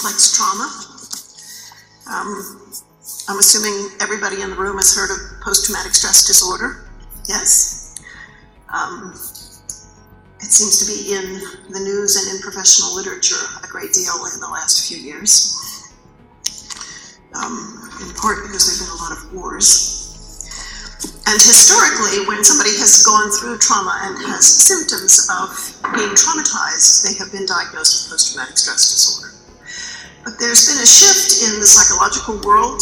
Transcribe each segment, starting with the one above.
complex trauma. I'm assuming everybody in the room has heard of post-traumatic stress disorder. Yes? It seems to be in the news and in professional literature a great deal in the last few years, in part because there have been a lot of wars. And historically, when somebody has gone through trauma and has symptoms of being traumatized, they have been diagnosed with post-traumatic stress disorder. But there's been a shift in the psychological world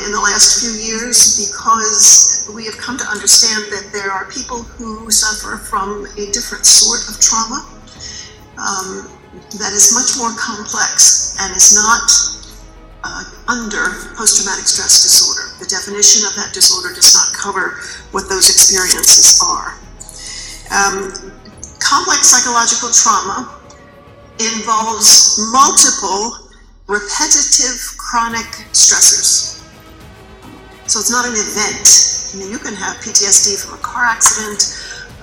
in the last few years, because we have come to understand that there are people who suffer from a different sort of trauma that is much more complex and is not under post-traumatic stress disorder. The definition of that disorder does not cover what those experiences are. Complex psychological trauma involves multiple repetitive chronic stressors. So it's not an event. I mean, you can have PTSD from a car accident,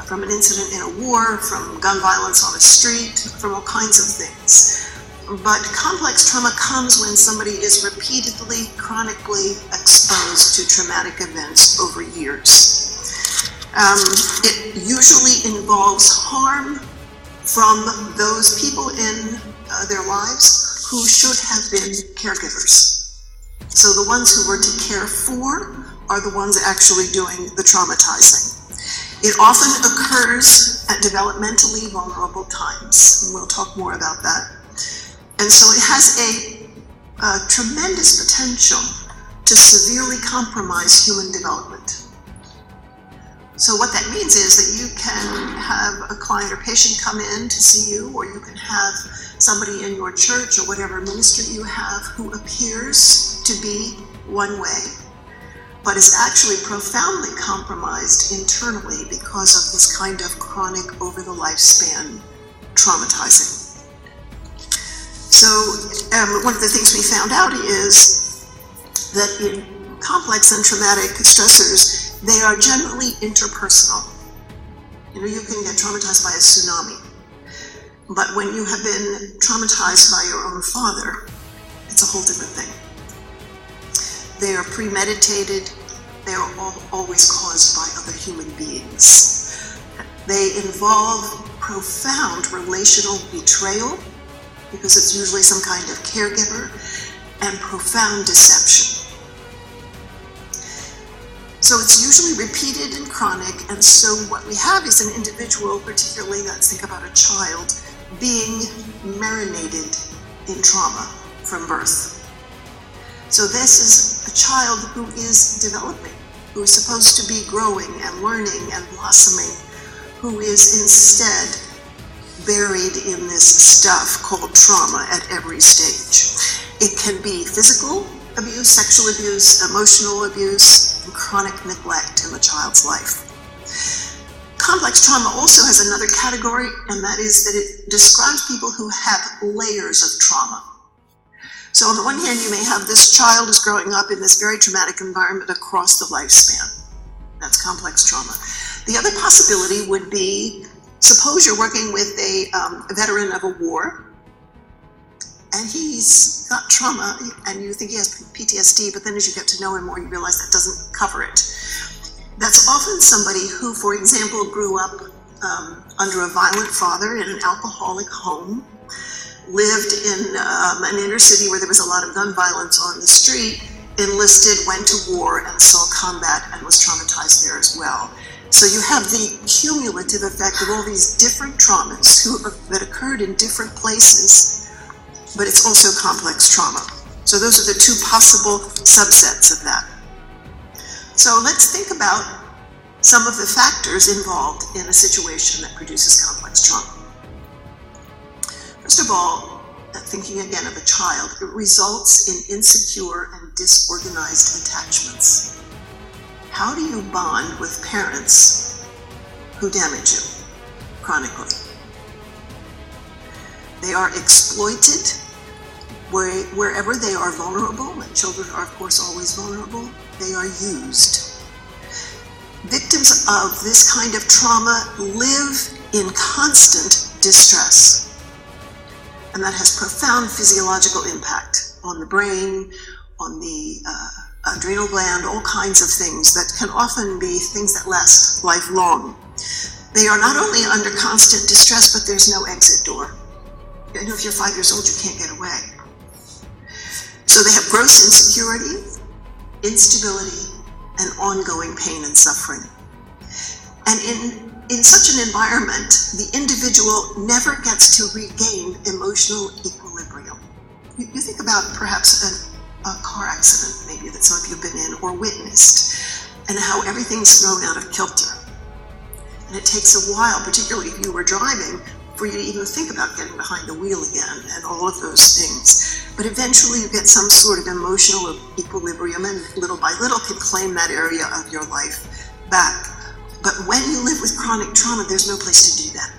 from an incident in a war, from gun violence on a street, from all kinds of things. But complex trauma comes when somebody is repeatedly, chronically exposed to traumatic events over years. It usually involves harm from those people in their lives who should have been caregivers. So the ones who were to care for are the ones actually doing the traumatizing. It often occurs at developmentally vulnerable times, and we'll talk more about that. And so it has a tremendous potential to severely compromise human development. So what that means is that you can have a client or patient come in to see you, or you can have somebody in your church or whatever ministry you have who appears to be one way, but is actually profoundly compromised internally because of this kind of chronic, over the lifespan traumatizing. So one of the things we found out is that in complex and traumatic stressors, they are generally interpersonal. You know, you can get traumatized by a tsunami, but when you have been traumatized by your own father, it's a whole different thing. They are premeditated. They are always caused by other human beings. They involve profound relational betrayal, because it's usually some kind of caregiver, and profound deception. So it's usually repeated and chronic, and so what we have is an individual, particularly, let's think about a child, being marinated in trauma from birth. So this is a child who is developing, who is supposed to be growing and learning and blossoming, who is instead buried in this stuff called trauma at every stage. It can be physical abuse, sexual abuse, emotional abuse, and chronic neglect in the child's life. Complex trauma also has another category, and that is that it describes people who have layers of trauma. So on the one hand, you may have this child is growing up in this very traumatic environment across the lifespan. That's complex trauma. The other possibility would be, suppose you're working with a veteran of a war, and he's got trauma, and you think he has PTSD, but then as you get to know him more, you realize that doesn't cover it. That's often somebody who, for example, grew up under a violent father in an alcoholic home, lived in an inner city where there was a lot of gun violence on the street, enlisted, went to war, and saw combat, and was traumatized there as well. So you have the cumulative effect of all these different traumas that occurred in different places, but it's also complex trauma. So those are the two possible subsets of that. So let's think about some of the factors involved in a situation that produces complex trauma. First of all, thinking again of a child, it results in insecure and disorganized attachments. How do you bond with parents who damage you chronically? They are exploited wherever they are vulnerable, and children are, of course, always vulnerable. They are used. Victims of this kind of trauma live in constant distress. and that has profound physiological impact on the brain, on the adrenal gland, all kinds of things that can often be things that last lifelong. They are not only under constant distress, but there's no exit door. You know, if you're 5 years old, you can't get away. So they have gross insecurity, instability, and ongoing pain and suffering. And in such an environment, the individual never gets to regain emotional equilibrium. You think about perhaps a car accident, maybe that some of you have been in or witnessed, and how everything's thrown out of kilter. And it takes a while, particularly if you were driving, for you to even think about getting behind the wheel again and all of those things. But eventually you get some sort of emotional equilibrium, and little by little can claim that area of your life back. But when you live with chronic trauma, there's no place to do that.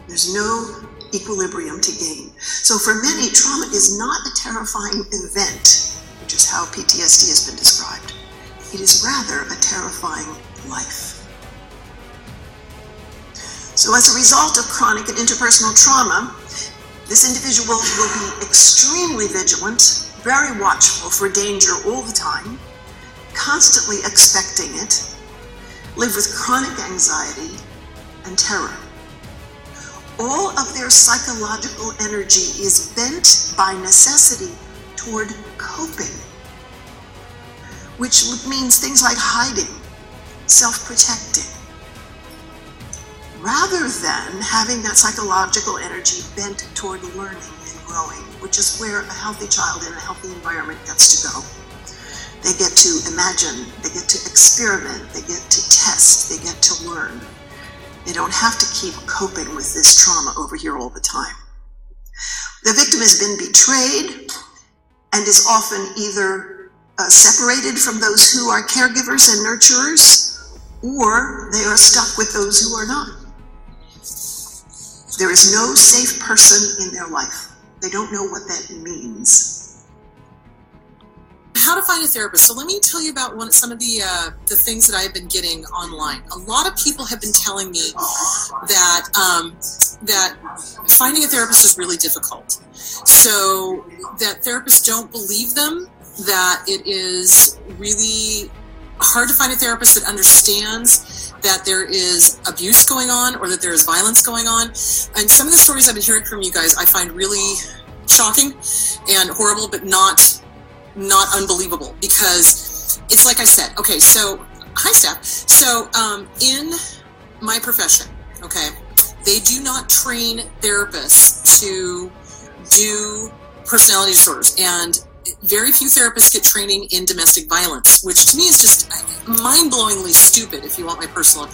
There's no equilibrium to gain. So for many, trauma is not a terrifying event, which is how PTSD has been described. It is rather a terrifying life. So as a result of chronic and interpersonal trauma, this individual will be extremely vigilant, very watchful for danger all the time, constantly expecting it, live with chronic anxiety and terror. All of their psychological energy is bent by necessity toward coping, which means things like hiding, self-protecting, rather than having that psychological energy bent toward learning and growing, which is where a healthy child in a healthy environment gets to go. They get to imagine, they get to experiment, they get to test, they get to learn. They don't have to keep coping with this trauma over here all the time. The victim has been betrayed and is often either separated from those who are caregivers and nurturers, or they are stuck with those who are not. There is no safe person in their life. They don't know what that means. How to find a therapist. So let me tell you about some of the things that I've been getting online. A lot of people have been telling me that that finding a therapist is really difficult. So that therapists don't believe them, that it is really hard to find a therapist that understands that there is abuse going on or that there is violence going on. And some of the stories I've been hearing from you guys I find really shocking and horrible, but not unbelievable, because it's like I said. Okay, so hi Steph. So in my profession, okay, they do not train therapists to do personality disorders, and very few therapists get training in domestic violence, which to me is just mind-blowingly stupid, if you want my personal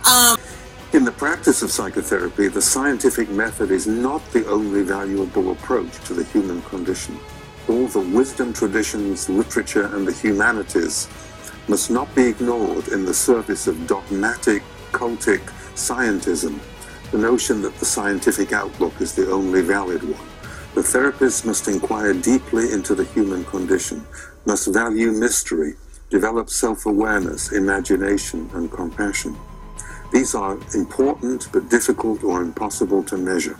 In the practice of psychotherapy, the scientific method is not the only valuable approach to the human condition. All the wisdom traditions, literature, and the humanities must not be ignored in the service of dogmatic, cultic scientism, the notion that the scientific outlook is the only valid one. The therapist must inquire deeply into the human condition, must value mystery, develop self-awareness, imagination, and compassion. These are important but difficult or impossible to measure.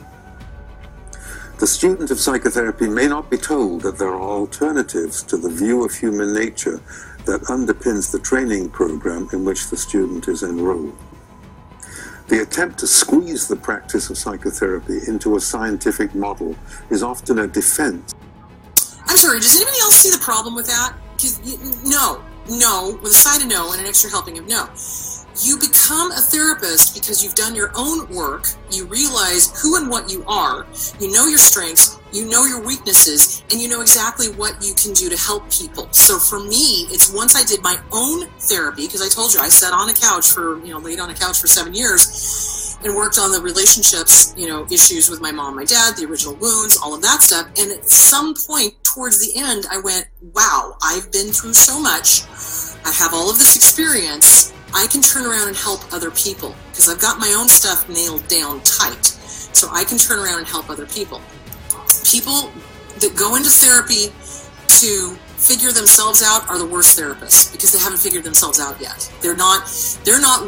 The student of psychotherapy may not be told that there are alternatives to the view of human nature that underpins the training program in which the student is enrolled. The attempt to squeeze the practice of psychotherapy into a scientific model is often a defense. I'm sorry, does anybody else see the problem with that? No, with a side of no and an extra helping of no. You become a therapist because you've done your own work, you realize who and what you are, you know your strengths, you know your weaknesses, and you know exactly what you can do to help people. So for me, it's once I did my own therapy, because I told you I sat on a couch laid on a couch for 7 years and worked on the relationships, issues with my mom, my dad, the original wounds, all of that stuff. And at some point towards the end, I went, wow, I've been through so much. I have all of this experience. I can turn around and help other people because I've got my own stuff nailed down tight. So I can turn around and help other people. People that go into therapy to figure themselves out are the worst therapists because they haven't figured themselves out yet. They're not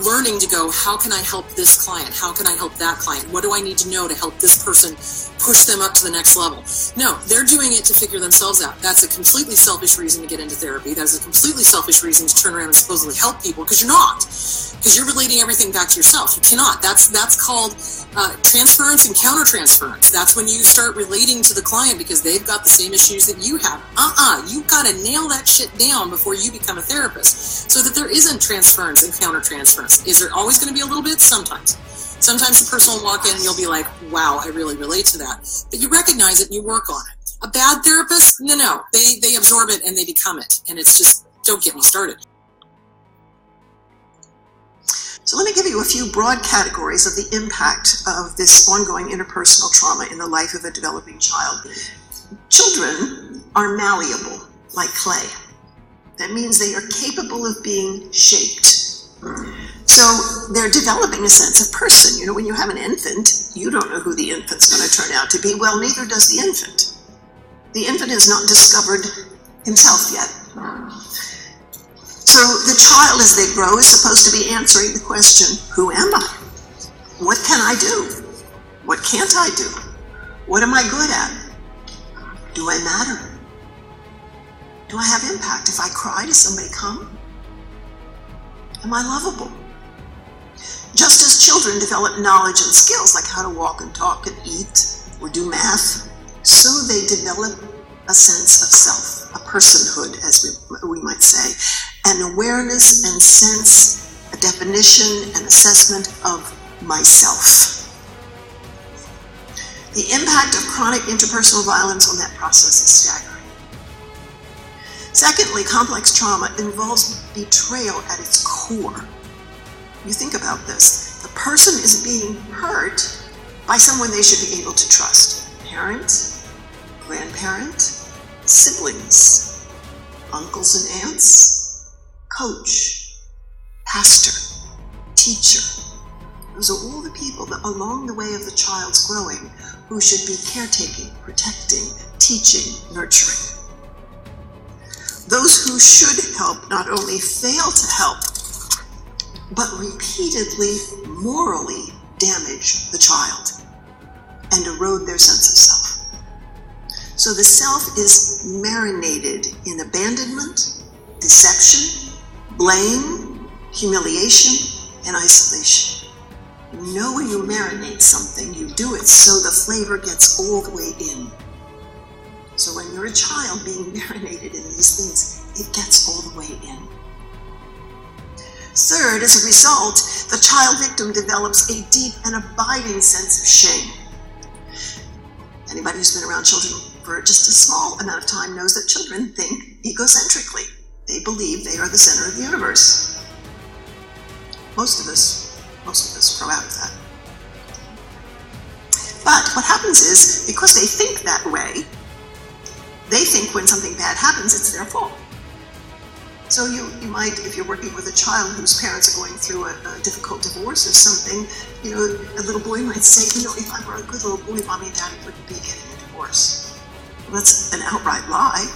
learning to go, how can I help this client? How can I help that client? What do I need to know to help this person push them up to the next level. No, they're doing it to figure themselves out. That's a completely selfish reason to get into therapy. That is a completely selfish reason to turn around and supposedly help people, because you're not. Because you're relating everything back to yourself. You cannot. That's called transference and countertransference. That's when you start relating to the client because they've got the same issues that you have. You've got to nail that shit down before you become a therapist, so that there isn't transference and countertransference. Is there always going to be a little bit? Sometimes. Sometimes the person will walk in and you'll be like, wow, I really relate to that. But you recognize it and you work on it. A bad therapist? No. They absorb it and they become it. And it's just, don't get me started. So let me give you a few broad categories of the impact of this ongoing interpersonal trauma in the life of a developing child. Children are malleable, like clay. That means they are capable of being shaped. So they're developing a sense of person. You know, when you have an infant, you don't know who the infant's going to turn out to be. Well, neither does the infant. The infant has not discovered himself yet. So the child, as they grow, is supposed to be answering the question, who am I? What can I do? What can't I do? What am I good at? Do I matter? Do I have impact? If I cry, does somebody come? Am I lovable? Just as children develop knowledge and skills like how to walk and talk and eat or do math, so they develop a sense of self, a personhood, as we might say, an awareness and sense, a definition and assessment of myself. The impact of chronic interpersonal violence on that process is staggering. Secondly, complex trauma involves betrayal at its core. You think about this. The person is being hurt by someone they should be able to trust. Parent, grandparent, siblings, uncles and aunts, coach, pastor, teacher. Those are all the people that along the way of the child's growing who should be caretaking, protecting, teaching, nurturing. Those who should help not only fail to help, but repeatedly morally damage the child and erode their sense of self. So the self is marinated in abandonment, deception, blame, humiliation, and isolation. You know, when you marinate something, you do it so the flavor gets all the way in. So when you're a child being marinated in these things, it gets all the way in. Third, as a result, the child victim develops a deep and abiding sense of shame. Anybody who's been around children for just a small amount of time knows that children think egocentrically. They believe they are the center of the universe. Most of us grow out of that. But what happens is, because they think that way, they think when something bad happens, it's their fault. So you might, if you're working with a child whose parents are going through a difficult divorce or something, you know, a little boy might say, you know, if I were a good little boy, Mommy and Daddy wouldn't be getting a divorce. Well, that's an outright lie,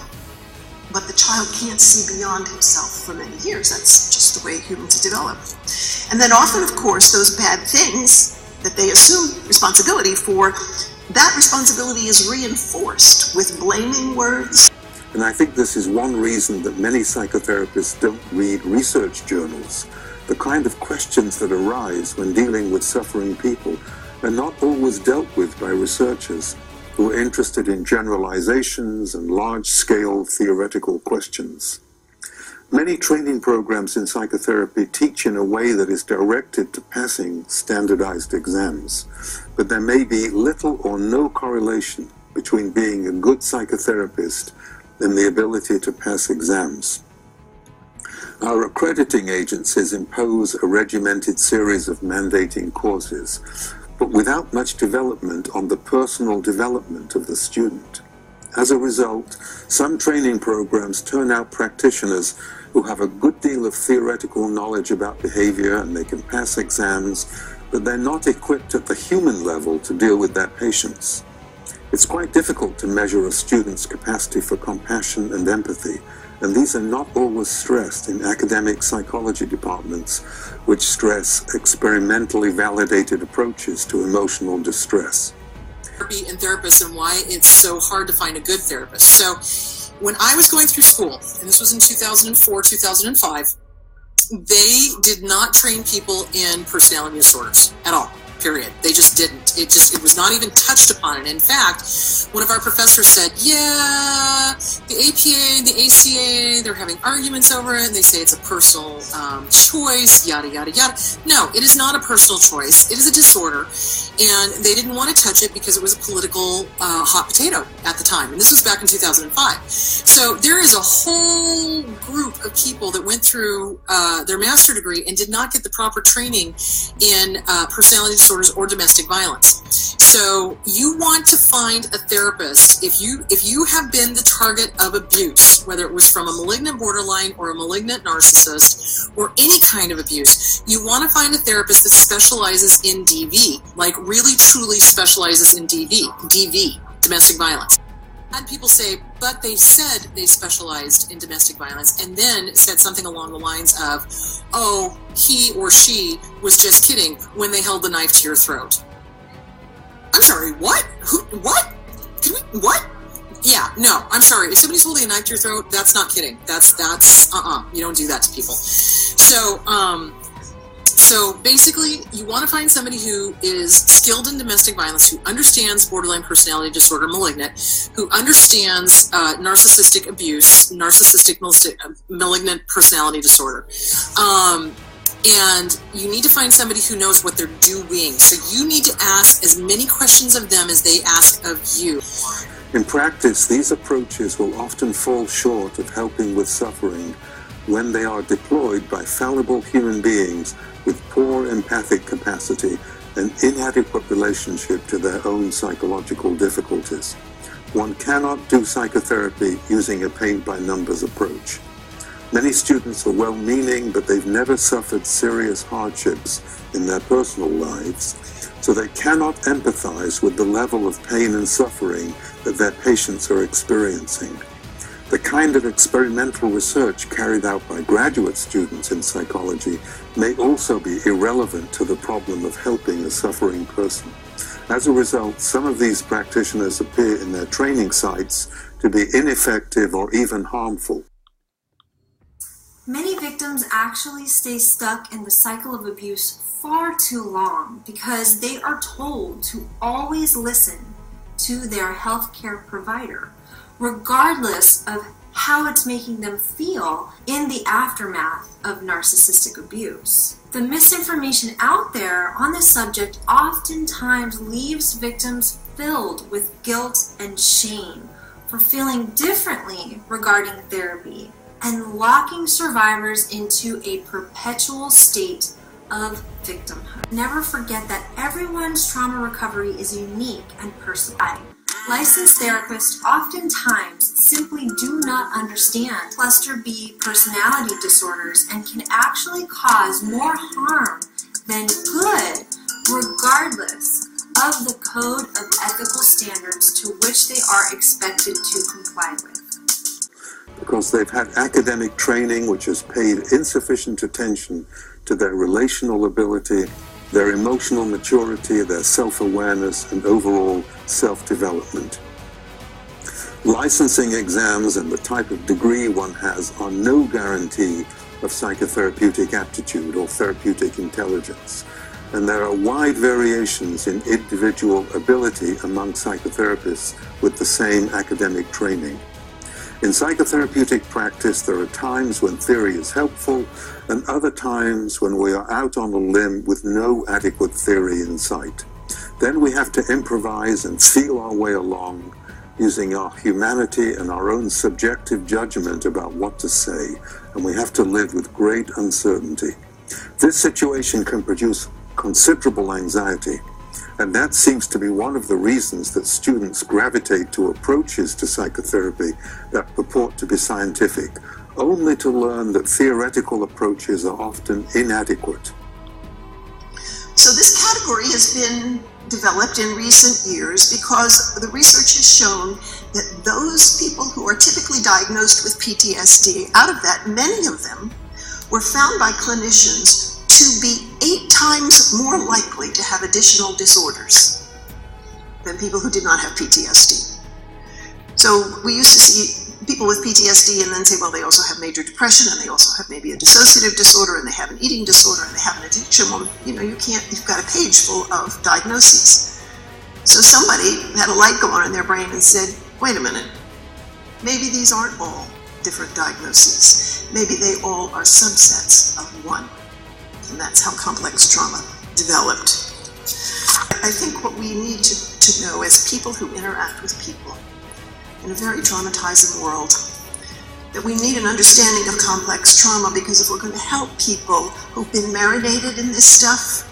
but the child can't see beyond himself for many years. That's just the way humans develop. And then often, of course, those bad things that they assume responsibility for, that responsibility is reinforced with blaming words. And I think this is one reason that many psychotherapists don't read research journals. The kind of questions that arise when dealing with suffering people are not always dealt with by researchers who are interested in generalizations and large-scale theoretical questions. Many training programs in psychotherapy teach in a way that is directed to passing standardized exams, but there may be little or no correlation between being a good psychotherapist and the ability to pass exams. Our accrediting agencies impose a regimented series of mandating courses, but without much development on the personal development of the student. As a result, some training programs turn out practitioners who have a good deal of theoretical knowledge about behavior and they can pass exams, but they're not equipped at the human level to deal with their patients. It's quite difficult to measure a student's capacity for compassion and empathy, and these are not always stressed in academic psychology departments, which stress experimentally validated approaches to emotional distress. therapy and therapists and why it's so hard to find a good therapist. So when I was going through school, and this was in 2004, 2005, they did not train people in personality disorders at all, period. They just didn't. It was not even touched upon. And in fact, one of our professors said, yeah, the APA, the ACA, they're having arguments over it, and they say it's a personal choice, yada, yada, yada. No, it is not a personal choice. It is a disorder, and they didn't want to touch it because it was a political hot potato at the time. And this was back in 2005. So there is a whole group of people that went through their master's degree and did not get the proper training in personality disorders or domestic violence. So you want to find a therapist if you have been the target of abuse, whether it was from a malignant borderline or a malignant narcissist or any kind of abuse. You want to find a therapist that specializes in DV, like really truly specializes in DV, domestic violence. I had people say, but they said they specialized in domestic violence, and then said something along the lines of, oh, he or she was just kidding when they held the knife to your throat. I'm sorry, what? Who? What? What? Yeah, no, I'm sorry. If somebody's holding a knife to your throat, that's not kidding. That's you don't do that to people. So basically, you want to find somebody who is skilled in domestic violence, who understands borderline personality disorder, malignant, who understands narcissistic abuse, malignant personality disorder. And you need to find somebody who knows what they're doing. So you need to ask as many questions of them as they ask of you. In practice, these approaches will often fall short of helping with suffering when they are deployed by fallible human beings with poor empathic capacity and inadequate relationship to their own psychological difficulties. One cannot do psychotherapy using a paint-by-numbers approach. Many students are well-meaning, but they've never suffered serious hardships in their personal lives, so they cannot empathize with the level of pain and suffering that their patients are experiencing. The kind of experimental research carried out by graduate students in psychology may also be irrelevant to the problem of helping a suffering person. As a result, some of these practitioners appear in their training sites to be ineffective or even harmful. Many victims actually stay stuck in the cycle of abuse far too long because they are told to always listen to their healthcare provider, regardless of how it's making them feel in the aftermath of narcissistic abuse. The misinformation out there on this subject oftentimes leaves victims filled with guilt and shame for feeling differently regarding therapy, and locking survivors into a perpetual state of victimhood. Never forget that everyone's trauma recovery is unique and personal. Licensed therapists oftentimes simply do not understand cluster B personality disorders and can actually cause more harm than good, regardless of the code of ethical standards to which they are expected to comply with. Because they've had academic training which has paid insufficient attention to their relational ability, their emotional maturity, their self-awareness, and overall self-development. Licensing exams and the type of degree one has are no guarantee of psychotherapeutic aptitude or therapeutic intelligence, and there are wide variations in individual ability among psychotherapists with the same academic training. In psychotherapeutic practice, there are times when theory is helpful and other times when we are out on a limb with no adequate theory in sight. Then we have to improvise and feel our way along using our humanity and our own subjective judgment about what to say, and we have to live with great uncertainty. This situation can produce considerable anxiety, and that seems to be one of the reasons that students gravitate to approaches to psychotherapy that purport to be scientific, only to learn that theoretical approaches are often inadequate. So this category has been developed in recent years because the research has shown that those people who are typically diagnosed with PTSD, out of that, many of them were found by clinicians to be 8 times more likely to have additional disorders. than people who did not have PTSD. So we used to see people with PTSD and then say, well, they also have major depression, and they also have maybe a dissociative disorder, and they have an eating disorder, and they have an addiction. Well, you've got a page full of diagnoses. So somebody had a light go on in their brain and said, wait a minute, maybe these aren't all different diagnoses. Maybe they all are subsets of one. And that's how complex trauma developed. I think what we need to know as people who interact with people in a very traumatizing world, that we need an understanding of complex trauma, because if we're going to help people who've been marinated in this stuff,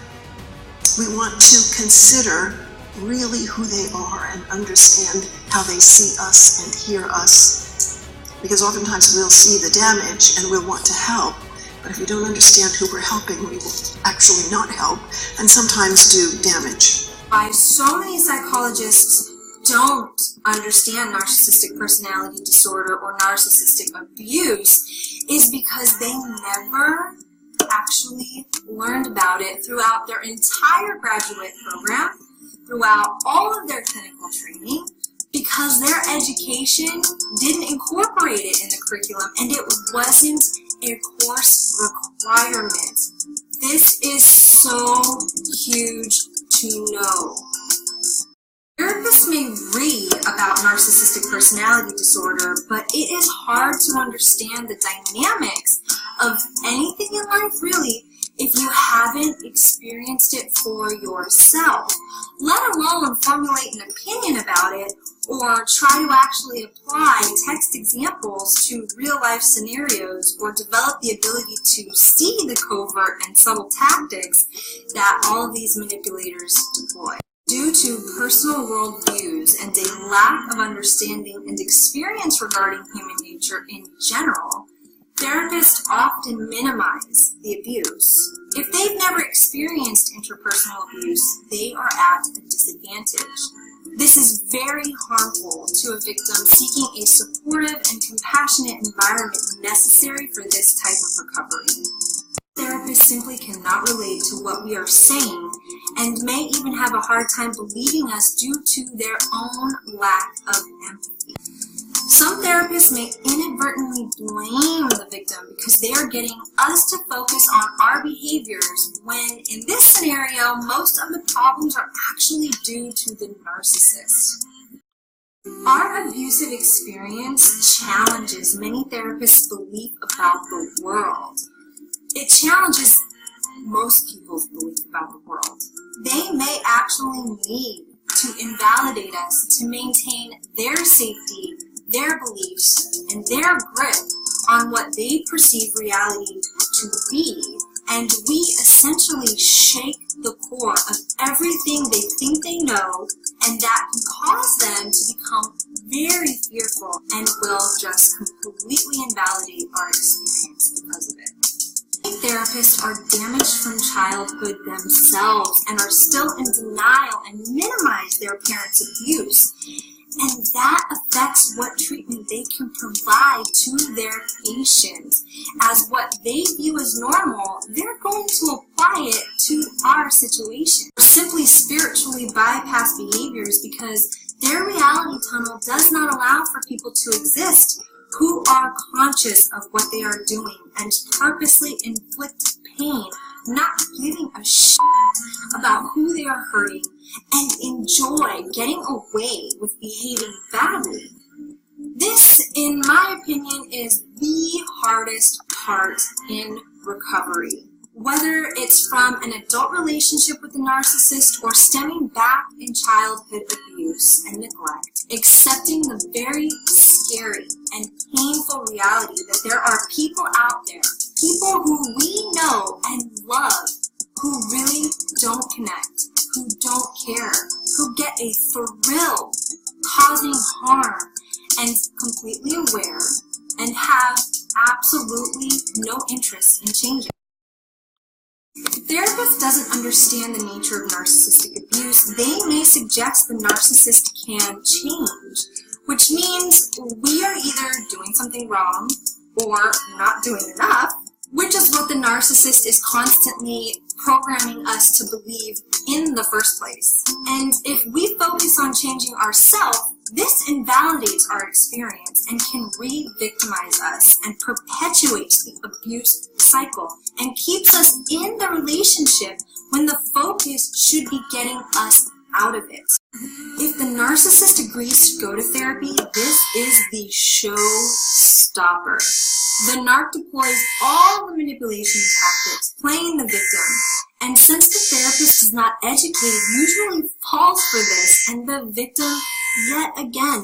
we want to consider really who they are and understand how they see us and hear us. Because oftentimes we'll see the damage and we'll want to help, but if we don't understand who we're helping, we will actually not help and sometimes do damage. Why so many psychologists don't understand narcissistic personality disorder or narcissistic abuse is because they never actually learned about it throughout their entire graduate program, throughout all of their clinical training, because their education didn't incorporate it in the curriculum and it wasn't a course requirement. This is so huge to know. Therapists may read about narcissistic personality disorder, but it is hard to understand the dynamics of anything in life, really, if you haven't experienced it for yourself, let alone formulate an opinion about it or try to actually apply text examples to real-life scenarios or develop the ability to see the covert and subtle tactics that all of these manipulators deploy. Due to personal worldviews and a lack of understanding and experience regarding human nature in general, therapists often minimize the abuse. If they've never experienced interpersonal abuse, they are at a disadvantage. This is very harmful to a victim seeking a supportive and compassionate environment necessary for this type of recovery. Therapists simply cannot relate to what we are saying and may even have a hard time believing us due to their own lack of empathy. Some therapists may inadvertently blame the victim because they are getting us to focus on our behaviors when, in this scenario, most of the problems are actually due to the narcissist. Our abusive experience challenges many therapists' belief about the world. It challenges most people's belief about the world. They may actually need to invalidate us to maintain their safety, their beliefs, and their grip on what they perceive reality to be, and we essentially shake the core of everything they think they know, and that can cause them to become very fearful and will just completely invalidate our experience because of it. Therapists are damaged from childhood themselves and are still in denial and minimize their parents' abuse. And that affects what treatment they can provide to their patients. As what they view as normal, they're going to apply it to our situation. Or simply spiritually bypass behaviors because their reality tunnel does not allow for people to exist who are conscious of what they are doing and purposely inflict pain, not giving a shit about who they are hurting, and enjoy getting away with behaving badly. This, in my opinion, is the hardest part in recovery. Whether it's from an adult relationship with a narcissist or stemming back in childhood abuse and neglect, accepting the very scary and painful reality that there are people out there, people who we know and love, who really don't connect, who don't care, who get a thrill causing harm and completely aware and have absolutely no interest in changing. If the therapist doesn't understand the nature of narcissistic abuse, they may suggest the narcissist can change, which means we are either doing something wrong or not doing enough, which is what the narcissist is constantly programming us to believe in the first place. And if we focus on changing ourselves, this invalidates our experience and can re-victimize us and perpetuates the abuse cycle and keeps us in the relationship when the focus should be getting us out of it. If the narcissist agrees to go to therapy, this is the showstopper. The narc deploys all the manipulation tactics, playing the victim. And since the therapist is not educated, usually falls for this, and the victim, yet again,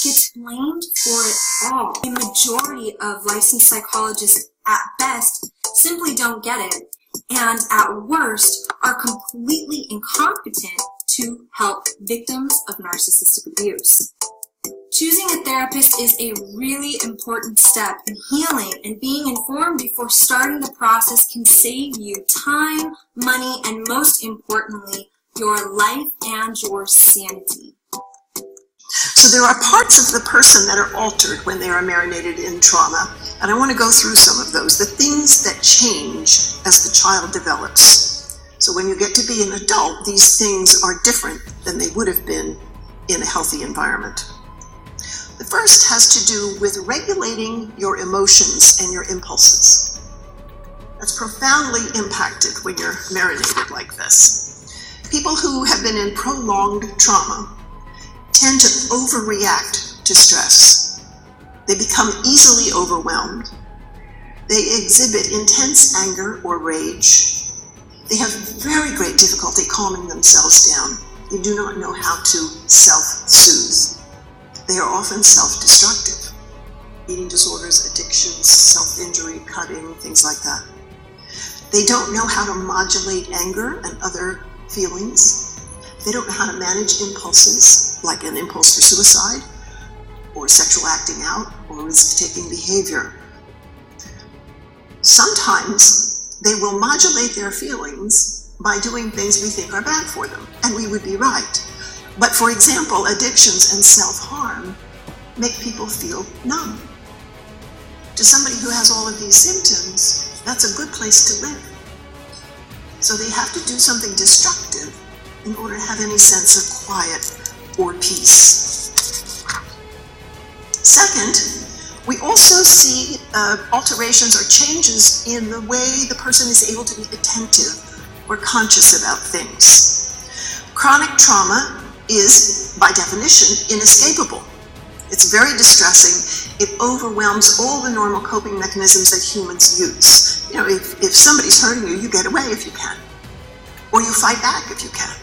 gets blamed for it all. The majority of licensed psychologists, at best, simply don't get it, and at worst, are completely incompetent to help victims of narcissistic abuse. Choosing a therapist is a really important step in healing, and being informed before starting the process can save you time, money, and most importantly, your life and your sanity. So there are parts of the person that are altered when they are marinated in trauma, and I want to go through some of those, the things that change as the child develops. So when you get to be an adult, these things are different than they would have been in a healthy environment. The first has to do with regulating your emotions and your impulses. That's profoundly impacted when you're marinated like this. People who have been in prolonged trauma tend to overreact to stress. They become easily overwhelmed. They exhibit intense anger or rage. They have very great difficulty calming themselves down. They do not know how to self-soothe. They are often self-destructive. Eating disorders, addictions, self-injury, cutting, things like that. They don't know how to modulate anger and other feelings. They don't know how to manage impulses, like an impulse for suicide, or sexual acting out, or risk-taking behavior. Sometimes they will modulate their feelings by doing things we think are bad for them, and we would be right. But for example, addictions and self-harm make people feel numb. To somebody who has all of these symptoms, that's a good place to live. So they have to do something destructive in order to have any sense of quiet or peace. Second, we also see alterations or changes in the way the person is able to be attentive or conscious about things. Chronic trauma is, by definition, inescapable. It's very distressing. It overwhelms all the normal coping mechanisms that humans use. You know, if somebody's hurting you, you get away if you can. Or you fight back if you can.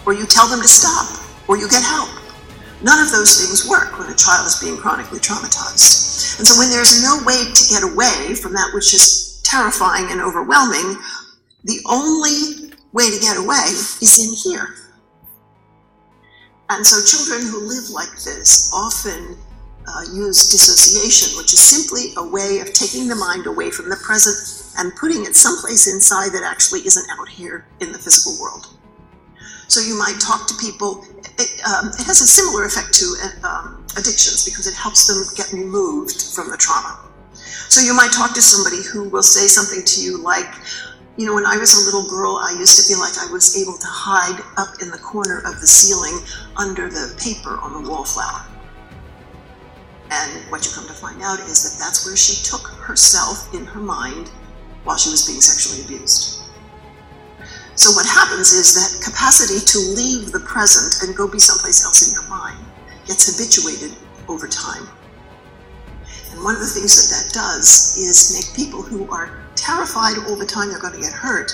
Or you tell them to stop. Or you get help. None of those things work when a child is being chronically traumatized. And so when there's no way to get away from that which is terrifying and overwhelming, the only way to get away is in here. And so children who live like this often use dissociation, which is simply a way of taking the mind away from the present and putting it someplace inside that actually isn't out here in the physical world. So you might talk to people. It has a similar effect to addictions because it helps them get removed from the trauma. So you might talk to somebody who will say something to you like, you know, when I was a little girl, I used to feel like I was able to hide up in the corner of the ceiling under the paper on the wallflower. And what you come to find out is that that's where she took herself in her mind while she was being sexually abused. So what happens is that capacity to leave the present and go be someplace else in your mind gets habituated over time. And one of the things that that does is make people who are terrified all the time they're going to get hurt,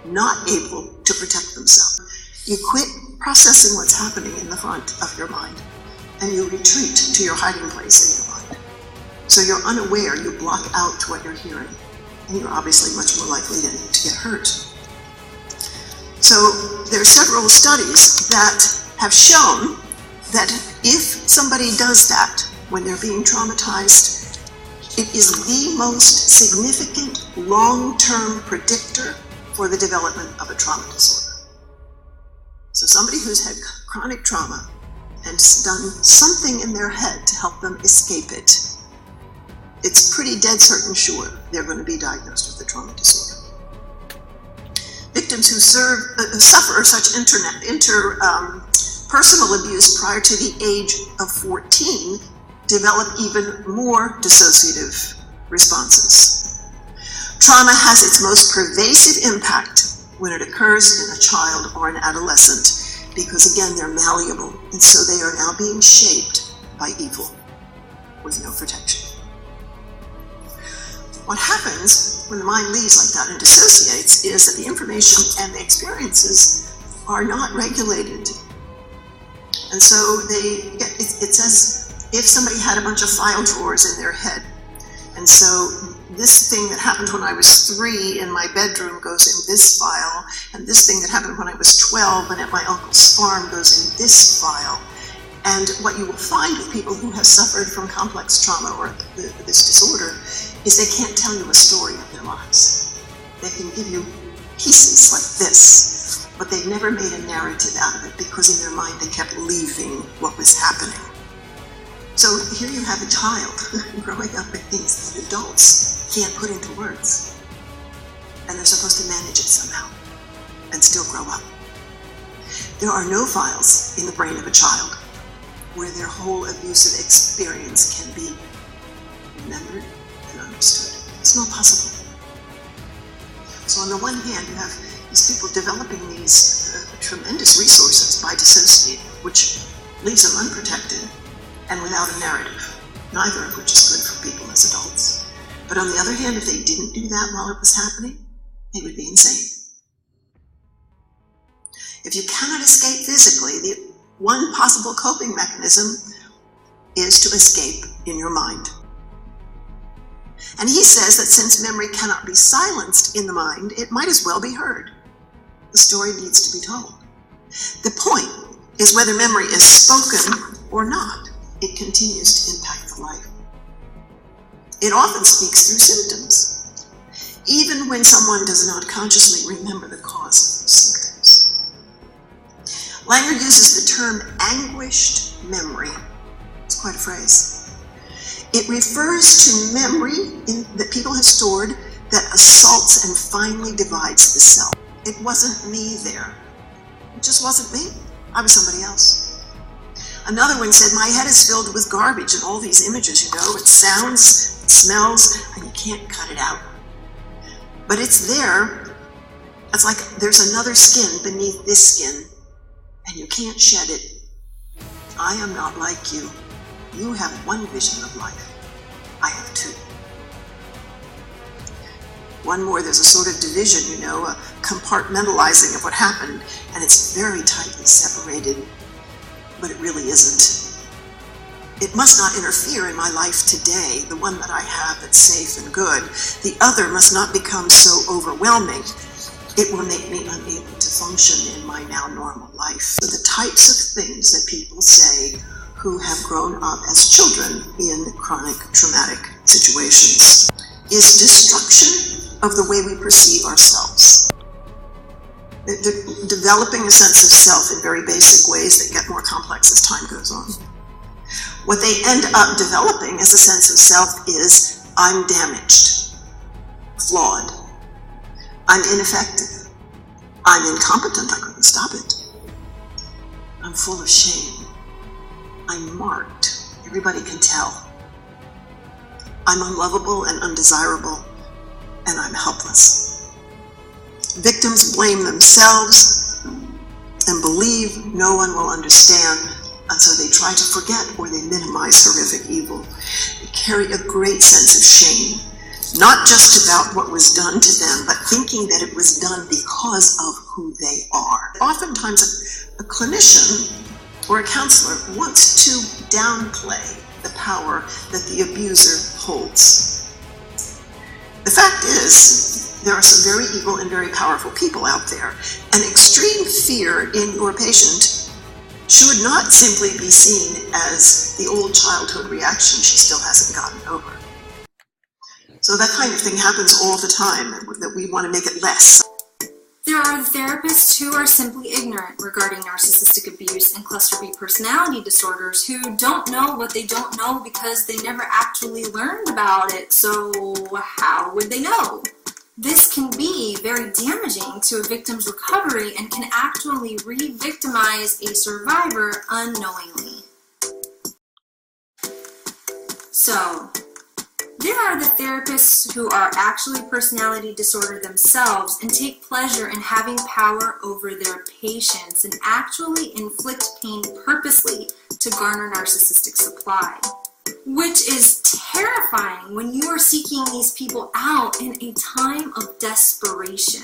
not able to protect themselves. You quit processing what's happening in the front of your mind, and you retreat to your hiding place in your mind. So you're unaware, you block out what you're hearing, and you're obviously much more likely to get hurt. So there are several studies that have shown that if somebody does that when they're being traumatized, it is the most significant long-term predictor for the development of a trauma disorder. So somebody who's had chronic trauma and done something in their head to help them escape it, it's pretty dead certain sure they're going to be diagnosed with a trauma disorder. Victims victims who suffer such personal abuse prior to the age of 14 develop even more dissociative responses. Trauma has its most pervasive impact when it occurs in a child or an adolescent, because again, they're malleable, and so they are now being shaped by evil with no protection. What happens when the mind leaves like that and dissociates is that the information and the experiences are not regulated. And so it's as if somebody had a bunch of file drawers in their head. And so this thing that happened when I was 3 in my bedroom goes in this file, and this thing that happened when I was 12 and at my uncle's farm goes in this file. And what you will find with people who have suffered from complex trauma or this disorder is they can't tell you a story of their lives. They can give you pieces like this, but they've never made a narrative out of it because in their mind they kept leaving what was happening. So here you have a child growing up with things that adults can't put into words. And they're supposed to manage it somehow and still grow up. There are no files in the brain of a child where their whole abusive experience can be remembered and understood. It's not possible. So on the one hand, you have these people developing these tremendous resources by dissociating, which leaves them unprotected and without a narrative, neither of which is good for people as adults. But on the other hand, if they didn't do that while it was happening, they would be insane. If you cannot escape physically, the one possible coping mechanism is to escape in your mind. And he says that since memory cannot be silenced in the mind, it might as well be heard. The story needs to be told. The point is whether memory is spoken or not, it continues to impact the life. It often speaks through symptoms, even when someone does not consciously remember the cause of those symptoms. Langer uses the term anguished memory. It's quite a phrase. It refers to memory that people have stored that assaults and finally divides the self. It wasn't me there. It just wasn't me. I was somebody else. Another one said, my head is filled with garbage and all these images, it sounds, it smells, and you can't cut it out. But it's there. It's like there's another skin beneath this skin, and you can't shed it. I am not like you. You have one vision of life. I have two. One more, there's a sort of division, a compartmentalizing of what happened, and it's very tightly separated, but it really isn't. It must not interfere in my life today, the one that I have that's safe and good. The other must not become so overwhelming. It will make me unable to function in my now normal life. So the types of things that people say who have grown up as children in chronic traumatic situations is destruction of the way we perceive ourselves. They're developing a sense of self in very basic ways that get more complex as time goes on. What they end up developing as a sense of self is, I'm damaged, flawed, I'm ineffective, I'm incompetent, I couldn't stop it, I'm full of shame, I'm marked, everybody can tell, I'm unlovable and undesirable, and I'm helpless. Victims blame themselves and believe no one will understand, and so they try to forget or they minimize horrific evil. They carry a great sense of shame, not just about what was done to them, but thinking that it was done because of who they are. Oftentimes, a clinician or a counselor wants to downplay the power that the abuser holds. The fact is, there are some very evil and very powerful people out there, and extreme fear in your patient should not simply be seen as the old childhood reaction she still hasn't gotten over. So that kind of thing happens all the time, that we want to make it less. There are therapists who are simply ignorant regarding narcissistic abuse and cluster B personality disorders who don't know what they don't know because they never actually learned about it. So how would they know? This can be very damaging to a victim's recovery and can actually re-victimize a survivor unknowingly. So, there are the therapists who are actually personality disordered themselves and take pleasure in having power over their patients and actually inflict pain purposely to garner narcissistic supply, which is terrifying when you are seeking these people out in a time of desperation.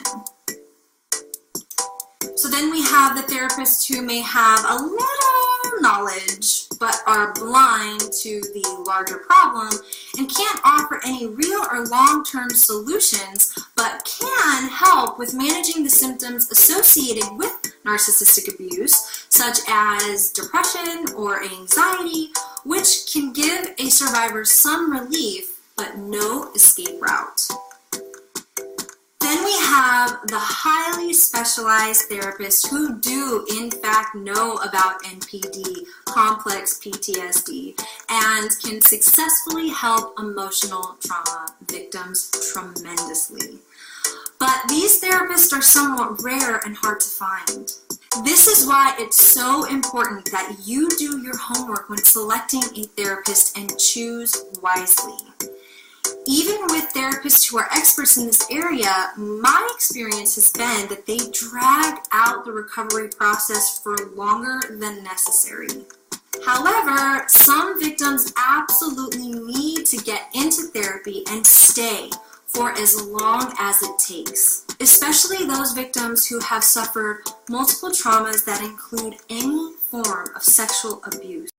So then we have the therapists who may have a little knowledge but are blind to the larger problem and can't offer any real or long-term solutions, but can help with managing the symptoms associated with narcissistic abuse, such as depression or anxiety, which can give a survivor some relief but no escape route. Then we have the highly specialized therapists who do in fact know about NPD, complex PTSD, and can successfully help emotional trauma victims tremendously. But these therapists are somewhat rare and hard to find. This is why it's so important that you do your homework when selecting a therapist and choose wisely. Even with therapists who are experts in this area, my experience has been that they drag out the recovery process for longer than necessary. However, some victims absolutely need to get into therapy and stay for as long as it takes, especially those victims who have suffered multiple traumas that include any form of sexual abuse.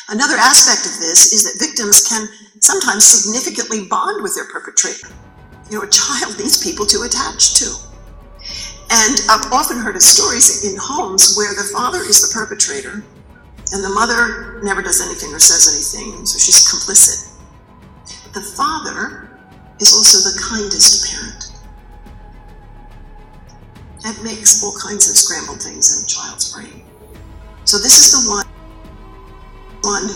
Another aspect of this is that victims can sometimes significantly bond with their perpetrator. You know, a child needs people to attach to. And I've often heard of stories in homes where the father is the perpetrator and the mother never does anything or says anything, so she's complicit. The father is also the kindest parent. That makes all kinds of scrambled things in a child's brain. So this is the one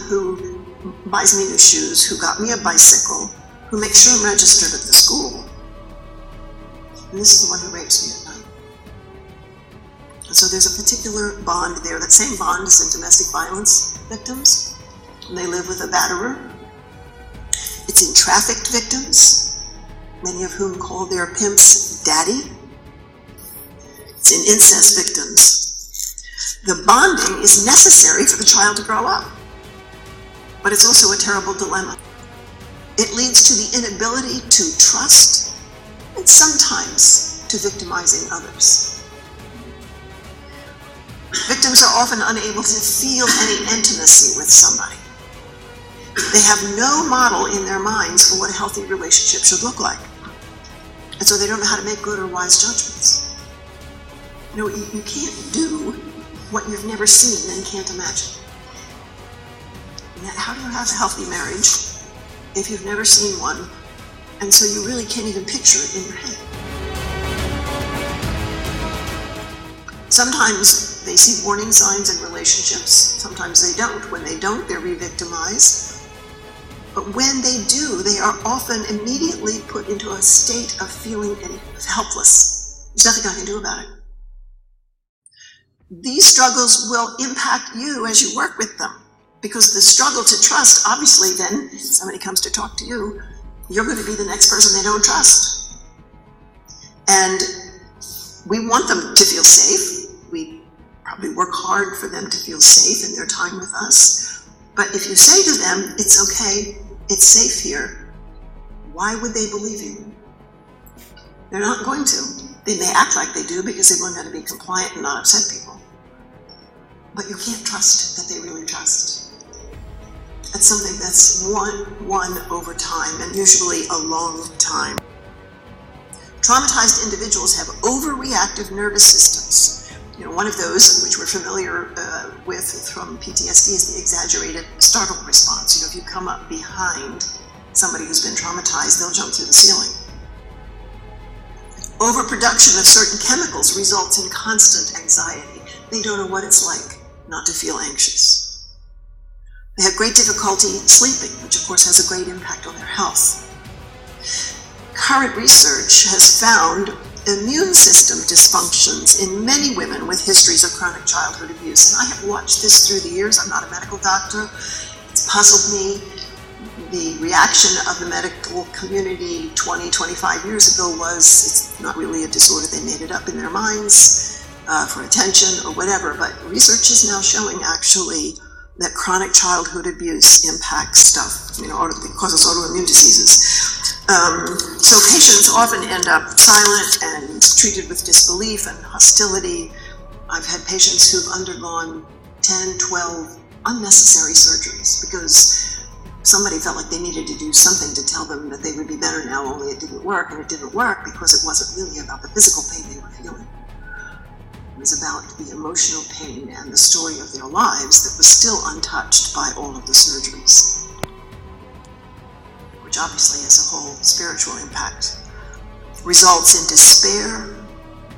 who buys me new shoes, who got me a bicycle, who makes sure I'm registered at the school. And this is the one who rapes me at night. And so there's a particular bond there. That same bond is in domestic violence victims. And they live with a batterer. It's in trafficked victims, many of whom call their pimps daddy. It's in incest victims. The bonding is necessary for the child to grow up. But it's also a terrible dilemma. It leads to the inability to trust and sometimes to victimizing others. Victims are often unable to feel any intimacy with somebody. They have no model in their minds for what a healthy relationship should look like. And so they don't know how to make good or wise judgments. You know, you can't do what you've never seen and can't imagine. How do you have a healthy marriage if you've never seen one, and so you really can't even picture it in your head? Sometimes they see warning signs in relationships, sometimes they don't. When they don't, they're re-victimized. But when they do, they are often immediately put into a state of feeling helpless. There's nothing I can do about it. These struggles will impact you as you work with them. Because the struggle to trust, obviously then, somebody comes to talk to you, you're going to be the next person they don't trust. And we want them to feel safe. We probably work hard for them to feel safe in their time with us. But if you say to them, it's okay, it's safe here, why would they believe you? They're not going to. They may act like they do because they learn how to be compliant and not upset people. But you can't trust that they really trust. That's something that's won over time, and usually a long time. Traumatized individuals have overreactive nervous systems. You know, one of those, which we're familiar with from PTSD, is the exaggerated startle response. You know, if you come up behind somebody who's been traumatized, they'll jump through the ceiling. Overproduction of certain chemicals results in constant anxiety. They don't know what it's like not to feel anxious. They have great difficulty sleeping, which of course has a great impact on their health. current research has found immune system dysfunctions in many women with histories of chronic childhood abuse. And I have watched this through the years. I'm not a medical doctor. It's puzzled me. The reaction of the medical community 20, 25 years ago was, it's not really a disorder, they made it up in their minds for attention or whatever, but research is now showing actually that chronic childhood abuse impacts stuff, it causes autoimmune diseases. So patients often end up silent and treated with disbelief and hostility. I've had patients who've undergone 10, 12 unnecessary surgeries because somebody felt like they needed to do something to tell them that they would be better now, only it didn't work, and it didn't work because it wasn't really about the physical pain they were feeling. It was about the emotional pain and the story of their lives that was still untouched by all of the surgeries, which obviously has a whole spiritual impact. Results in despair,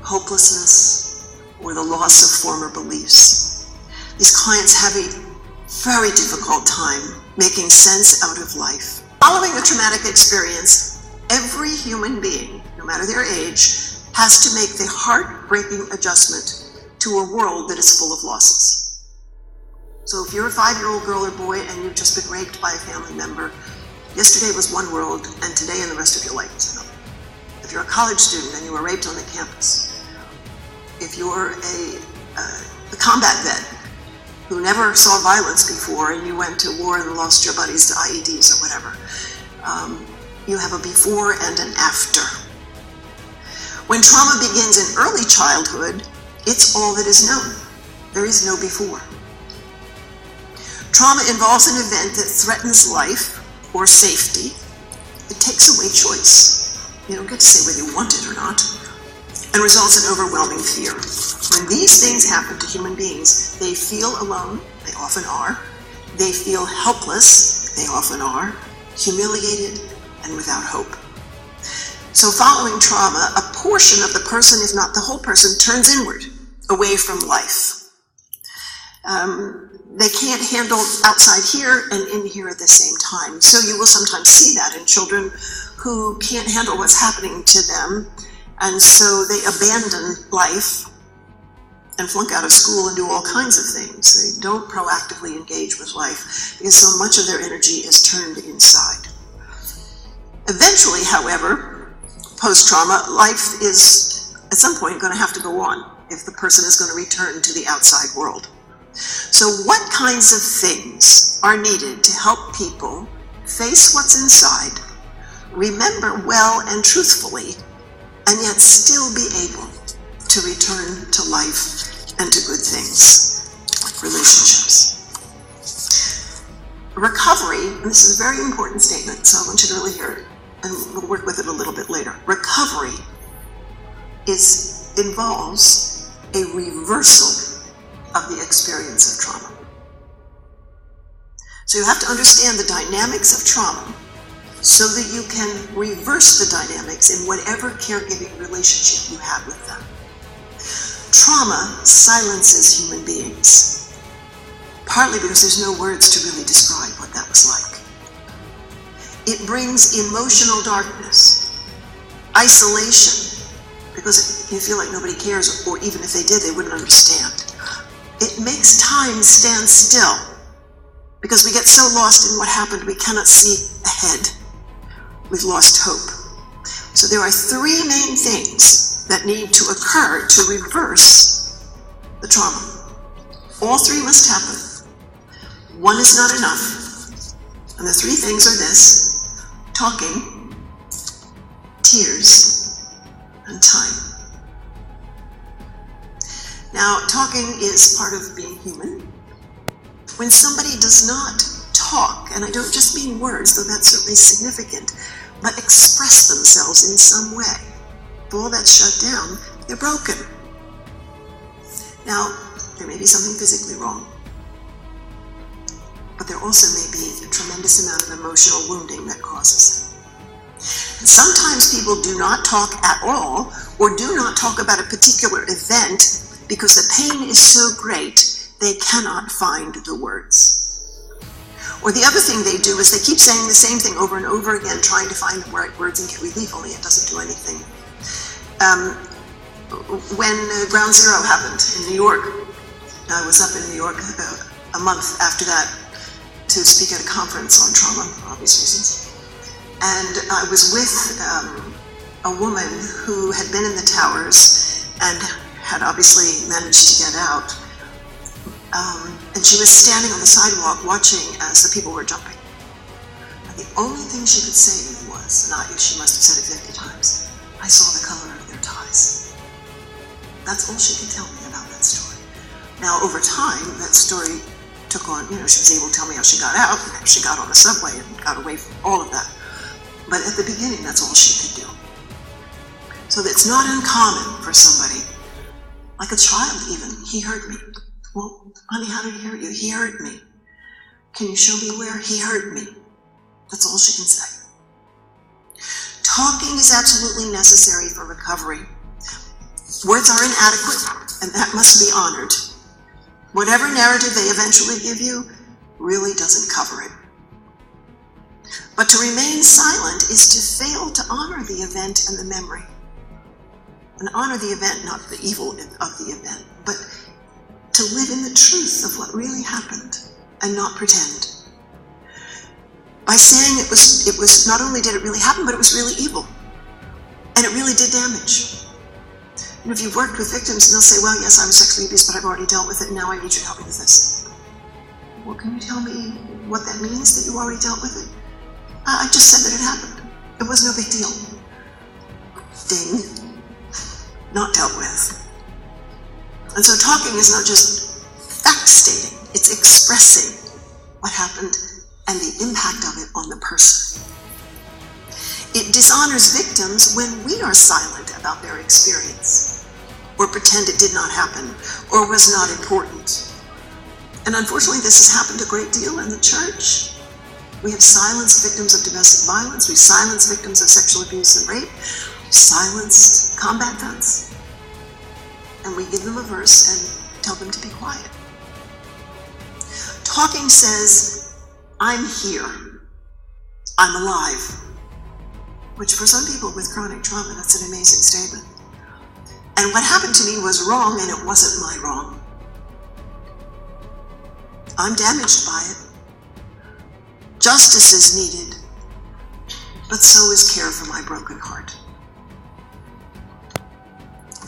hopelessness, or the loss of former beliefs. These clients have a very difficult time making sense out of life. Following a traumatic experience, every human being, no matter their age, has to make the heartbreaking adjustment to a world that is full of losses. So if you're a 5-year-old girl or boy and you've just been raped by a family member, yesterday was one world and today and the rest of your life is another. If you're a college student and you were raped on the campus, if you're a combat vet who never saw violence before and you went to war and lost your buddies to IEDs or whatever, you have a before and an after. When trauma begins in early childhood, it's all that is known. There is no before. Trauma involves an event that threatens life or safety. It takes away choice. You don't get to say whether you want it or not, and results in overwhelming fear. When these things happen to human beings, they feel alone, they often are. They feel helpless, they often are. Humiliated and without hope. So following trauma, a portion of the person, if not the whole person, turns inward, away from life. They can't handle outside here and in here at the same time. So you will sometimes see that in children who can't handle what's happening to them, and so they abandon life and flunk out of school and do all kinds of things. They don't proactively engage with life because so much of their energy is turned inside. Eventually, however, post-trauma, life is at some point going to have to go on if the person is going to return to the outside world. So what kinds of things are needed to help people face what's inside, remember well and truthfully, and yet still be able to return to life and to good things, like relationships? Recovery, and this is a very important statement, so I want you to really hear it, and we'll work with it a little bit later. Recovery involves a reversal of the experience of trauma. So you have to understand the dynamics of trauma so that you can reverse the dynamics in whatever caregiving relationship you have with them. Trauma silences human beings, partly because there's no words to really describe what that was like. It brings emotional darkness, isolation, because you feel like nobody cares, or even if they did, they wouldn't understand. It makes time stand still, because we get so lost in what happened, we cannot see ahead. We've lost hope. So there are three main things that need to occur to reverse the trauma. All three must happen. One is not enough. And the three things are this: talking, tears, and time. Now, talking is part of being human. When somebody does not talk, and I don't just mean words, though that's certainly significant, but express themselves in some way, if all that's shut down, they're broken. Now, there may be something physically wrong, but there also may be a tremendous amount of emotional wounding that causes it. And sometimes people do not talk at all, or do not talk about a particular event because the pain is so great they cannot find the words. Or the other thing they do is they keep saying the same thing over and over again, trying to find the right words and get relief, only it doesn't do anything. When Ground Zero happened in New York, I was up in New York a month after that to speak at a conference on trauma, for obvious reasons. And I was with a woman who had been in the towers and had obviously managed to get out. And she was standing on the sidewalk watching as the people were jumping. And the only thing she could say was, and she must have said it 50 times, I saw the color of their ties. That's all she could tell me about that story. Now, over time, that story took on, she was able to tell me how she got out, and how she got on the subway and got away from all of that. But at the beginning, that's all she could do. So it's not uncommon for somebody, like a child even, he heard me. Well, honey, how did he hear you? He heard me. Can you show me where? He heard me. That's all she can say. Talking is absolutely necessary for recovery. Words are inadequate, and that must be honored. Whatever narrative they eventually give you really doesn't cover it. But to remain silent is to fail to honor the event and the memory. And honor the event, not the evil of the event, but to live in the truth of what really happened and not pretend. By saying it was not only did it really happen, but it was really evil. And it really did damage. And if you've worked with victims, and they'll say, well, yes, I was sexually abused, but I've already dealt with it, and now I need you to help me with this. Well, can you tell me what that means, that you already dealt with it? I just said that it happened. It was no big deal. Ding. Not dealt with. And so talking is not just fact stating, it's expressing what happened and the impact of it on the person. It dishonors victims when we are silent about their experience, or pretend it did not happen, or was not important. And unfortunately, this has happened a great deal in the church. We have silenced victims of domestic violence, we've silenced victims of sexual abuse and rape, we've silenced combat vets. And we give them a verse and tell them to be quiet. Talking says, I'm here, I'm alive, which for some people with chronic trauma, that's an amazing statement. And what happened to me was wrong, and it wasn't my wrong. I'm damaged by it. Justice is needed, but so is care for my broken heart.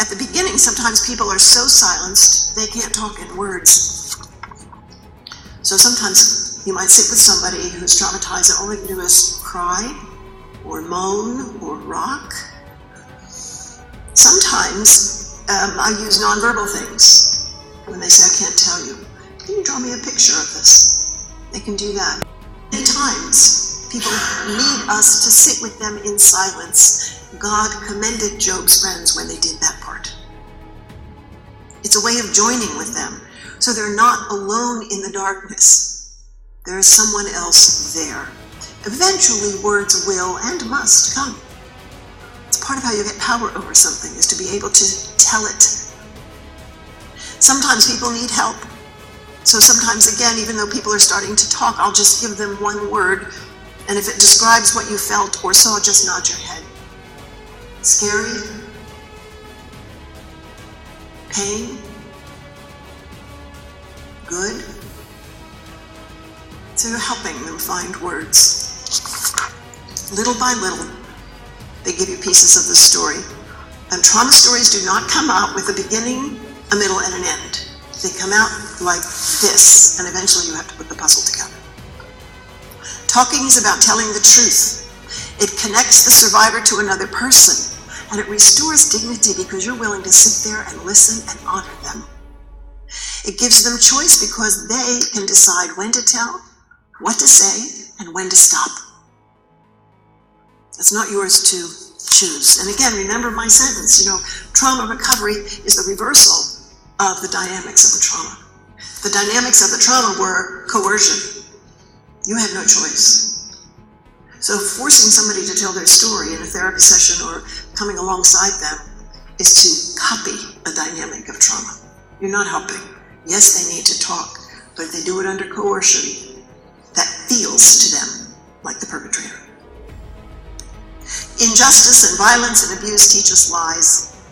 At the beginning, sometimes people are so silenced, they can't talk in words. So sometimes you might sit with somebody who's traumatized and all they can do is cry, or moan, or rock. Sometimes I use nonverbal things. When they say, I can't tell you, can you draw me a picture of this? They can do that. Many times, people need us to sit with them in silence. God commended Job's friends when they did that part. It's a way of joining with them, so they're not alone in the darkness. There is someone else there. Eventually, words will and must come. It's part of how you get power over something, is to be able to tell it. Sometimes people need help. So sometimes, again, even though people are starting to talk, I'll just give them one word, and if it describes what you felt or saw, just nod your head. Scary? Pain? Good? So you're helping them find words. Little by little, they give you pieces of the story. And trauma stories do not come out with a beginning, a middle, and an end. They come out like this, and eventually you have to put the puzzle together. Talking is about telling the truth. It connects the survivor to another person, and it restores dignity because you're willing to sit there and listen and honor them. It gives them choice because they can decide when to tell, what to say, and when to stop. It's not yours to choose. And again, remember my sentence, trauma recovery is the reversal of the dynamics of the trauma. The dynamics of the trauma were coercion. You had no choice. So forcing somebody to tell their story in a therapy session or coming alongside them is to copy a dynamic of trauma. You're not helping. Yes, they need to talk, but if they do it under coercion, that feels to them like the perpetrator. Injustice and violence and abuse teach us lies.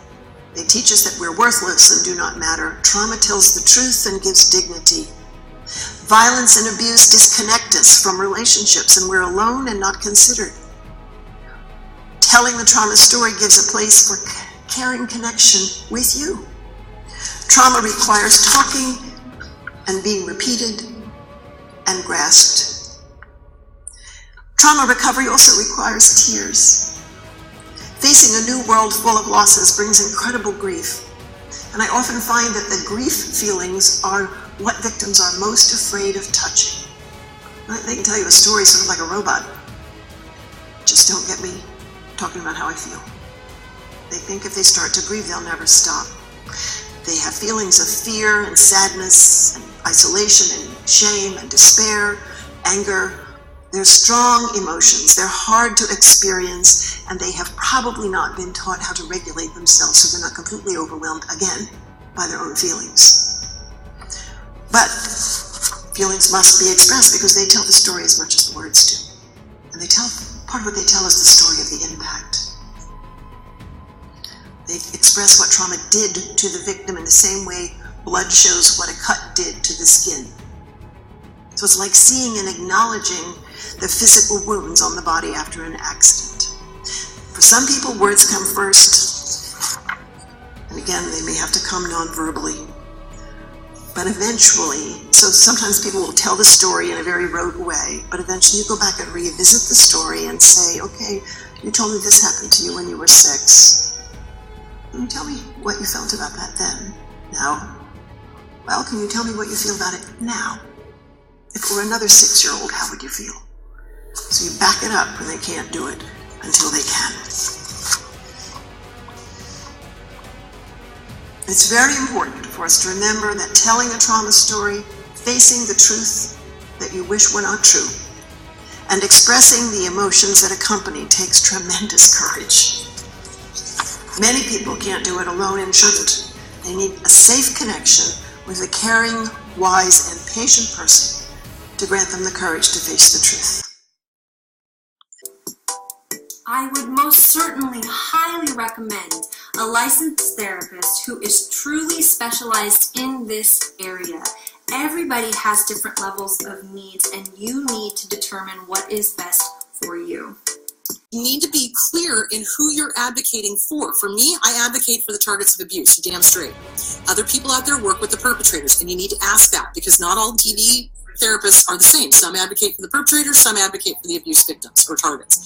They teach us that we're worthless and do not matter. Trauma tells the truth and gives dignity. Violence and abuse disconnect us from relationships, and we're alone and not considered. Telling the trauma story gives a place for caring connection with you. Trauma requires talking and being repeated and grasped. Trauma recovery also requires tears. Facing a new world full of losses brings incredible grief. And I often find that the grief feelings are what victims are most afraid of touching. They can tell you a story sort of like a robot. Just don't get me talking about how I feel. They think if they start to grieve, they'll never stop. They have feelings of fear and sadness and isolation and shame and despair, anger. They're strong emotions. They're hard to experience, and they have probably not been taught how to regulate themselves so they're not completely overwhelmed, again, by their own feelings. But feelings must be expressed because they tell the story as much as the words do. And part of what they tell is the story of the impact. They express what trauma did to the victim in the same way blood shows what a cut did to the skin. So it's like seeing and acknowledging the physical wounds on the body after an accident. For some people, words come first, and again, they may have to come non-verbally. But eventually, so sometimes people will tell the story in a very rote way, but eventually you go back and revisit the story and say, okay, you told me this happened to you when you were 6. Can you tell me what you felt about that then? Now? Well, can you tell me what you feel about it now? If it were another 6-year-old, how would you feel? So you back it up when they can't do it until they can. It's very important for us to remember that telling a trauma story, facing the truth that you wish were not true, and expressing the emotions that accompany takes tremendous courage. Many people can't do it alone and shouldn't. They need a safe connection with a caring, wise, and patient person to grant them the courage to face the truth. I would most certainly highly recommend a licensed therapist who is truly specialized in this area. Everybody has different levels of needs, and you need to determine what is best for you. You need to be clear in who you're advocating for. For me, I advocate for the targets of abuse, you're damn straight. Other people out there work with the perpetrators, and you need to ask that, because not all TV therapists are the same. Some advocate for the perpetrators, some advocate for the abuse victims or targets.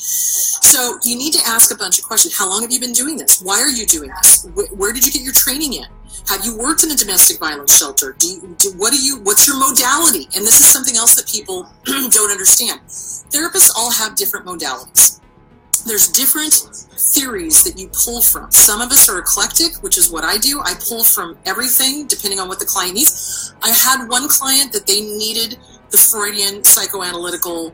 So you need to ask a bunch of questions. How long have you been doing this? Why are you doing this? Where did you get your training in? Have you worked in a domestic violence shelter? What's your modality? And this is something else that people don't understand. Therapists all have different modalities. There's different theories that you pull from. Some of us are eclectic, which is what I do. I pull from everything depending on what the client needs. I had one client that they needed the Freudian psychoanalytical,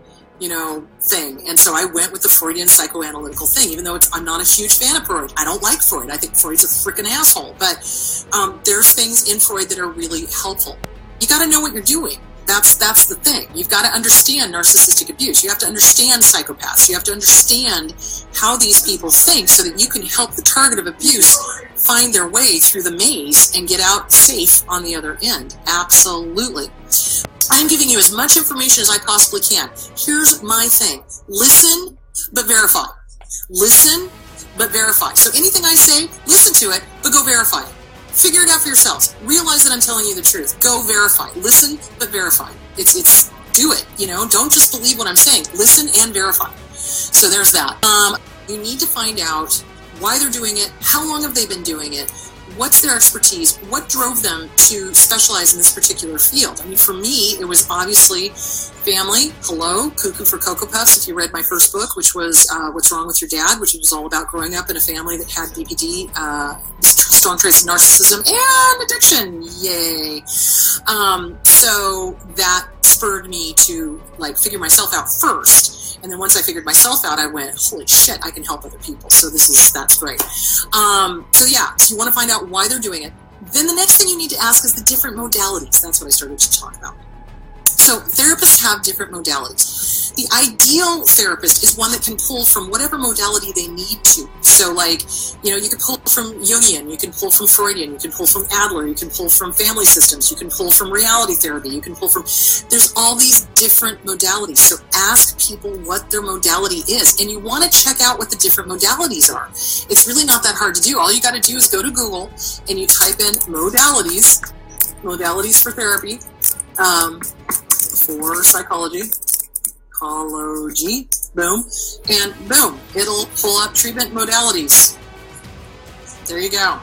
thing. And so I went with the Freudian psychoanalytical thing, even though I'm not a huge fan of Freud. I don't like Freud. I think Freud's a freaking asshole. But there's things in Freud that are really helpful. You got to know what you're doing. That's the thing. You've got to understand narcissistic abuse. You have to understand psychopaths. You have to understand how these people think so that you can help the target of abuse find their way through the maze and get out safe on the other end. Absolutely. I'm giving you as much information as I possibly can. Here's my thing. Listen, but verify. Listen, but verify. So anything I say, listen to it, but go verify it. Figure it out for yourselves. Realize that I'm telling you the truth. Go verify. Listen, but verify. It's do it. Don't just believe what I'm saying. Listen and verify. So there's that. You need to find out why they're doing it. How long have they been doing it? What's their expertise? What drove them to specialize in this particular field? I mean, for me, it was obviously family. Hello, Cuckoo for Cocoa Puffs, if you read my first book, which was What's Wrong with Your Dad, which was all about growing up in a family that had BPD, strong traits of narcissism and addiction. Yay. So that spurred me to figure myself out first. And then once I figured myself out, I went, holy shit, I can help other people. So that's great. So you want to find out why they're doing it. Then the next thing you need to ask is the different modalities. That's what I started to talk about. So therapists have different modalities. The ideal therapist is one that can pull from whatever modality they need to. So like, you can pull from Jungian, you can pull from Freudian, you can pull from Adler, you can pull from family systems, you can pull from reality therapy, you can pull from, there's all these different modalities. So ask people what their modality is. And you want to check out what the different modalities are. It's really not that hard to do. All you got to do is go to Google and you type in modalities for therapy, for psychology, boom, and boom, it'll pull up treatment modalities. There you go.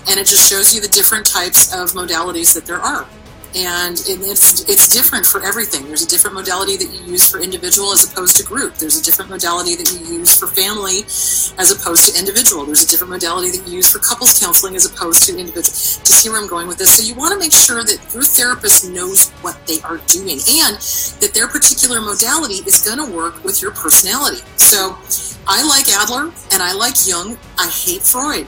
And it just shows you the different types of modalities that there are. And it's different for everything. There's a different modality that you use for individual as opposed to group. There's a different modality that you use for family as opposed to individual. There's a different modality that you use for couples counseling as opposed to individual. Do you see where I'm going with this? So you want to make sure that your therapist knows what they are doing and that their particular modality is going to work with your personality. So I like Adler and I like Jung. I hate Freud.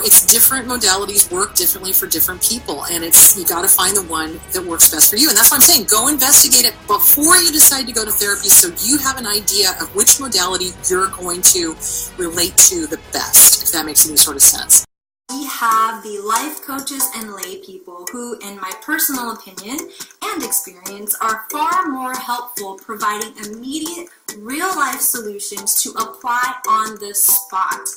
It's different modalities work differently for different people, and you got to find the one that works best for you. And that's why I'm saying go investigate it before you decide to go to therapy, so you have an idea of which modality you're going to relate to the best, if that makes any sort of sense. We have the life coaches and lay people who, in my personal opinion and experience, are far more helpful providing immediate, real-life solutions to apply on the spot,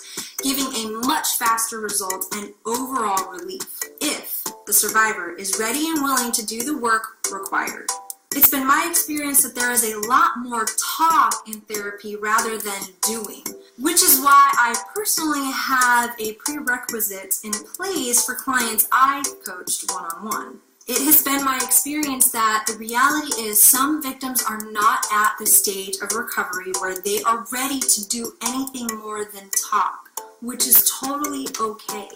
giving a much faster result and overall relief if the survivor is ready and willing to do the work required. It's been my experience that there is a lot more talk in therapy rather than doing, which is why I personally have a prerequisite in place for clients I've coached one-on-one. It has been my experience that the reality is some victims are not at the stage of recovery where they are ready to do anything more than talk, which is totally okay.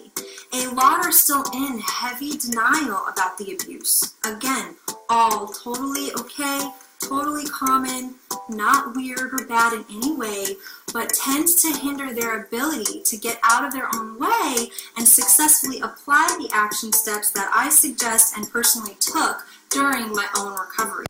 A lot are still in heavy denial about the abuse. Again, all totally okay, totally common, not weird or bad in any way, but tends to hinder their ability to get out of their own way and successfully apply the action steps that I suggest and personally took during my own recovery.